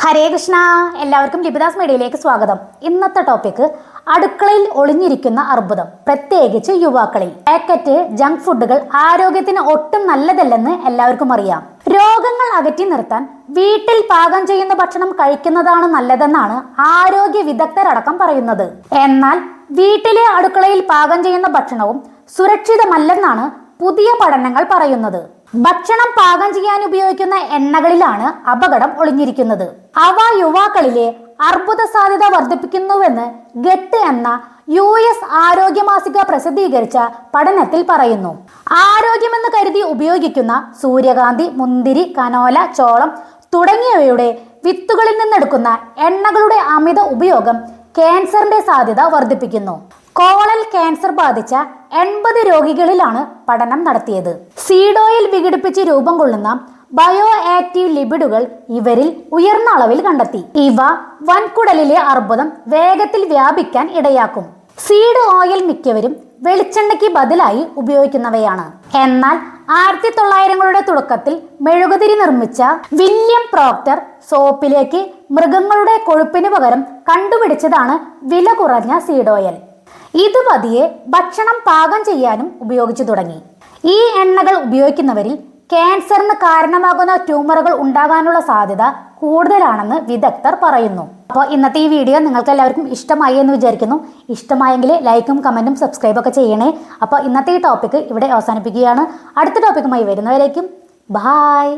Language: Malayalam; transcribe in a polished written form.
ഹരേ കൃഷ്ണ. എല്ലാവർക്കും ലിപിദാസ് മീഡിയയിലേക്ക് സ്വാഗതം. ഇന്നത്തെ ടോപ്പിക് അടുക്കളയിൽ ഒളിഞ്ഞിരിക്കുന്ന അർബുദം, പ്രത്യേകിച്ച് യുവാക്കളിൽ. പാക്കറ്റ് ജങ്ക് ഫുഡുകൾ ആരോഗ്യത്തിന് ഒട്ടും നല്ലതല്ലെന്ന് എല്ലാവർക്കും അറിയാം. രോഗങ്ങൾ അകറ്റി നിർത്താൻ വീട്ടിൽ പാകം ചെയ്യുന്ന ഭക്ഷണം കഴിക്കുന്നതാണ് നല്ലതെന്നാണ് ആരോഗ്യ വിദഗ്ധരടക്കം പറയുന്നത്. എന്നാൽ വീട്ടിലെ അടുക്കളയിൽ പാകം ചെയ്യുന്ന ഭക്ഷണവും സുരക്ഷിതമല്ലെന്നാണ് പുതിയ പഠനങ്ങൾ പറയുന്നത്. ഭക്ഷണം പാകം ചെയ്യാൻ ഉപയോഗിക്കുന്ന എണ്ണകളിലാണ് അപകടം ഒളിഞ്ഞിരിക്കുന്നത്. അവ യുവാക്കളിലെ അർബുദ സാധ്യത വർദ്ധിപ്പിക്കുന്നുവെന്ന് ഗെറ്റ് എന്ന US ആരോഗ്യ മാസിക പ്രസിദ്ധീകരിച്ച പഠനത്തിൽ പറയുന്നു. ആരോഗ്യമെന്ന് കരുതി ഉപയോഗിക്കുന്ന സൂര്യകാന്തി, മുന്തിരി, കനോല, ചോളം തുടങ്ങിയവയുടെ വിത്തുകളിൽ നിന്നെടുക്കുന്ന എണ്ണകളുടെ അമിത ഉപയോഗം ക്യാൻസറിന്റെ സാധ്യത വർദ്ധിപ്പിക്കുന്നു. കോളൽ ക്യാൻസർ ബാധിച്ച 80 രോഗികളിലാണ് പഠനം നടത്തിയത്. സീഡ് ഓയിൽ വിഘടിപ്പിച്ച് രൂപം കൊള്ളുന്ന ബയോ ആക്റ്റീവ് ലിപിഡുകൾ ഇവരിൽ ഉയർന്ന അളവിൽ കണ്ടെത്തി. ഇവ വൻകുടലിലെ അർബുദം വേഗത്തിൽ വ്യാപിക്കാൻ ഇടയാക്കും. സീഡ് ഓയിൽ മിക്കവരും വെളിച്ചെണ്ണയ്ക്ക് ബദലായി ഉപയോഗിക്കുന്നവയാണ്. എന്നാൽ 1900കളുടെ തുടക്കത്തിൽ മെഴുകുതിരി നിർമ്മിച്ച വില്യം പ്രോക്ടർ സോപ്പിലേക്ക് മൃഗങ്ങളുടെ കൊഴുപ്പിന് പകരം കണ്ടുപിടിച്ചതാണ് വില കുറഞ്ഞ സീഡ് ഓയിൽ. ഇത് പതിയെ ഭക്ഷണം പാകം ചെയ്യാനും ഉപയോഗിച്ചു തുടങ്ങി. ഈ എണ്ണകൾ ഉപയോഗിക്കുന്നവരിൽ ക്യാൻസറിന് കാരണമാകുന്ന ട്യൂമറുകൾ ഉണ്ടാകാനുള്ള സാധ്യത കൂടുതലാണെന്ന് വിദഗ്ധർ പറയുന്നു. അപ്പോൾ ഇന്നത്തെ ഈ വീഡിയോ നിങ്ങൾക്ക് എല്ലാവർക്കും ഇഷ്ടമായി എന്ന് വിചാരിക്കുന്നു. ഇഷ്ടമായെങ്കിൽ ലൈക്കും കമന്റും സബ്സ്ക്രൈബ് ഒക്കെ ചെയ്യണേ. അപ്പോൾ ഇന്നത്തെ ഈ ടോപ്പിക് ഇവിടെ അവസാനിപ്പിക്കുകയാണ്. അടുത്ത ടോപ്പിക്കുമായി വരുന്നവരേക്കും ബായ്.